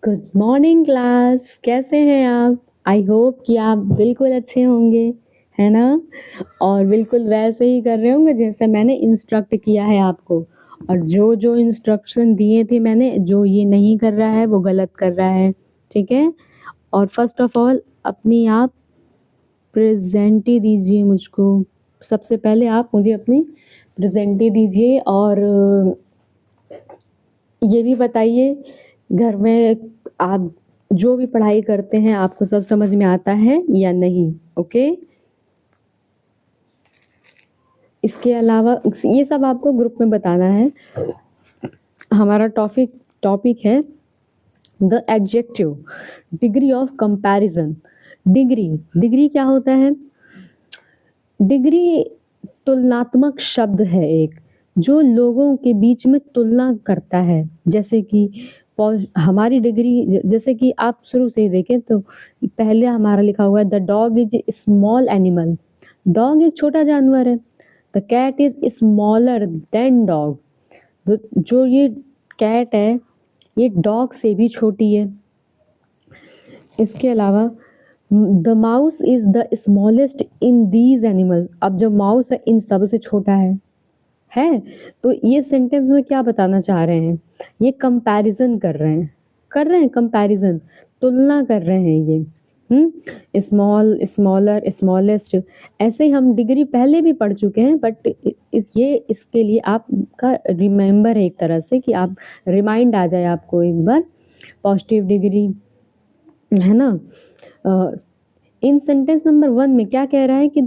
Good morning class, कैसे हैं आप? आई होप कि आप बिल्कुल अच्छे होंगे, है ना? और बिल्कुल वैसे ही कर रहे होंगे जैसे मैंने इंस्ट्रक्ट किया है आपको। और जो जो इंस्ट्रक्शन दिए थे मैंने, जो ये नहीं कर रहा है वो गलत कर रहा है, ठीक है? और फर्स्ट ऑफ ऑल अपनी आप प्रेजेंटी दीजिए मुझको। सबसे पहले आप मुझे अपनी प्रेजेंटी दीजिए और ये भी बताइए घर में आप जो भी पढ़ाई करते हैं आपको सब समझ में आता है या नहीं? ओके, इसके अलावा ये सब आपको ग्रुप में बताना है। हमारा टॉपिक है the adjective, degree of comparison. Degree क्या होता है? डिग्री तुलनात्मक शब्द है एक, जो लोगों के बीच में तुलना करता है। जैसे कि हमारी डिग्री, जैसे कि आप शुरू से ही देखें तो पहले हमारा लिखा हुआ है the dog is small animal. Dog एक छोटा जानवर है। The cat is smaller than dog. जो ये कैट है ये डॉग से भी छोटी है। इसके अलावा the mouse is the smallest in these animals. अब जो माउस है इन सब से छोटा है। तो ये सेंटेंस में क्या बताना चाह रहे हैं? ये कंपैरिजन कर रहे हैं कंपैरिजन, तुलना कर रहे हैं ये। स्मॉल, स्मॉलर, स्मॉलेस्ट, ऐसे ही हम डिग्री पहले भी पढ़ चुके हैं, बट इसके लिए आपका रिमेंबर है एक तरह से, कि आप रिमाइंड आ जाए आपको एक बार। पॉजिटिव डिग्री है ना। इन सेंटेंस नंबर 1 में क्या कह रहा है कि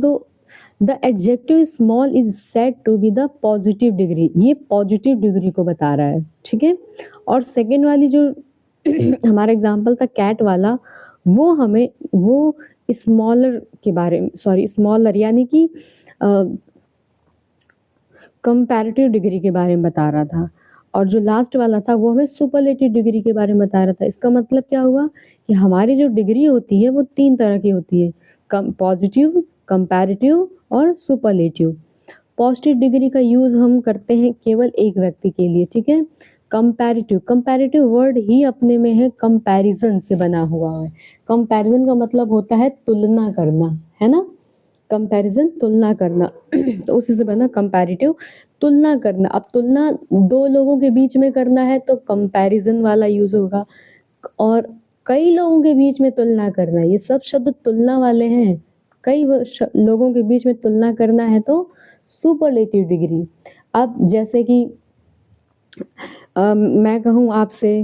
the adjective small is said to be the positive degree. ये पॉजिटिव डिग्री को बता रहा है, ठीक है। और सेकेंड वाली जो हमारा एग्जाम्पल था कैट वाला, वो स्मॉलर के बारे में, सॉरी स्मॉलर यानी कि कंपैरेटिव डिग्री के बारे में बता रहा था। और जो लास्ट वाला था वो हमें सुपरलेटिव डिग्री के बारे में बता रहा था। इसका मतलब क्या हुआ कि हमारी जो डिग्री होती है वो 3 तरह की होती है, पॉजिटिव, कंपैरेटिव और सुपरलेटिव। पॉजिटिव डिग्री का यूज हम करते हैं केवल एक व्यक्ति के लिए, ठीक है। कंपैरेटिव वर्ड ही अपने में है कंपैरिजन से बना हुआ है। कंपैरिजन का मतलब होता है तुलना करना, है ना। कंपैरिजन तुलना करना तो उसी से बना कंपैरेटिव, तुलना करना। अब तुलना 2 लोगों के बीच में करना है तो कंपैरिजन वाला यूज होगा, और कई लोगों के बीच में तुलना करना, ये सब शब्द तुलना वाले हैं। कई लोगों के बीच में तुलना करना है तो सुपरलेटिव डिग्री। अब जैसे कि मैं कहूँ आपसे,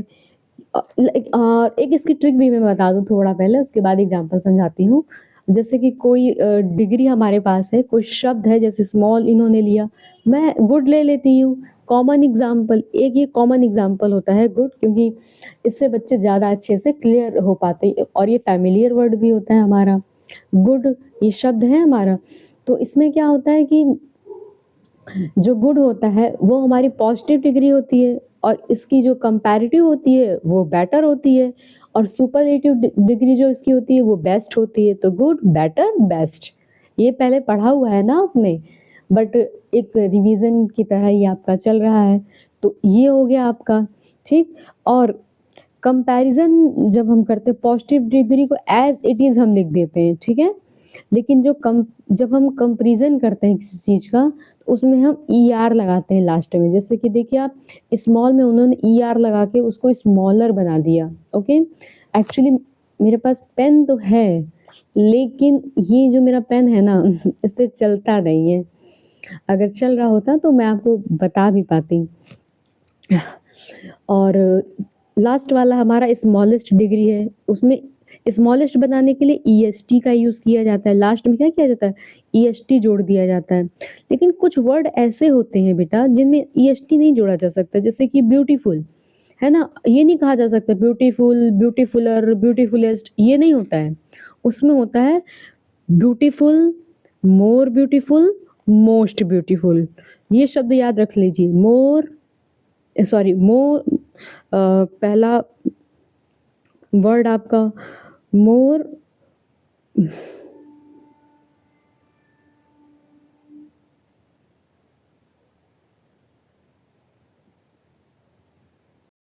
और एक इसकी ट्रिक भी मैं बता दूँ थोड़ा पहले, उसके बाद एग्जांपल समझाती हूँ। जैसे कि कोई डिग्री हमारे पास है, कोई शब्द है, जैसे स्मॉल इन्होंने लिया, मैं गुड ले लेती हूँ। कॉमन एग्जाम्पल, एक ये कॉमन एग्जाम्पल होता है गुड, क्योंकि इससे बच्चे ज़्यादा अच्छे से क्लियर हो पाते हैं, और ये फैमिलियर वर्ड भी होता है हमारा। गुड ये शब्द है हमारा। तो इसमें क्या होता है कि जो गुड होता है वो हमारी पॉजिटिव डिग्री होती है, और इसकी जो कंपैरेटिव होती है वो बेटर होती है, और सुपरलेटिव डिग्री जो इसकी होती है वो बेस्ट होती है। तो गुड, बेटर, बेस्ट, ये पहले पढ़ा हुआ है ना आपने, बट एक रिवीजन की तरह ही आपका चल रहा है। तो ये हो गया आपका, ठीक। और कंपैरिजन जब हम करते हैं, पॉजिटिव डिग्री को एज इट इज़ हम लिख देते हैं, ठीक है। लेकिन जब हम कंपैरिजन करते हैं किसी चीज़ का, तो उसमें हम ई आर लगाते हैं लास्ट में। जैसे कि देखिए आप, स्मॉल में उन्होंने ई आर लगा के उसको स्मॉलर बना दिया, ओके। एक्चुअली मेरे पास पेन तो है, लेकिन ये जो मेरा पेन है ना इस पे चलता नहीं है। अगर चल रहा होता तो मैं आपको बता भी पाती। और लास्ट वाला हमारा स्मॉलेस्ट डिग्री है, उसमें स्मॉलेस्ट बनाने के लिए ई एस टी का यूज़ किया जाता है। लास्ट में क्या किया जाता है? ई एस टी जोड़ दिया जाता है। लेकिन कुछ वर्ड ऐसे होते हैं बेटा जिनमें ई एस टी नहीं जोड़ा जा सकता, जैसे कि ब्यूटीफुल, है ना। ये नहीं कहा जा सकता ब्यूटीफुल, ब्यूटीफुलर, ब्यूटीफुलेस्ट, ये नहीं होता है। उसमें होता है beautiful, more beautiful, most beautiful. ये शब्द याद रख लीजिए। मोर पहला वर्ड आपका मोर,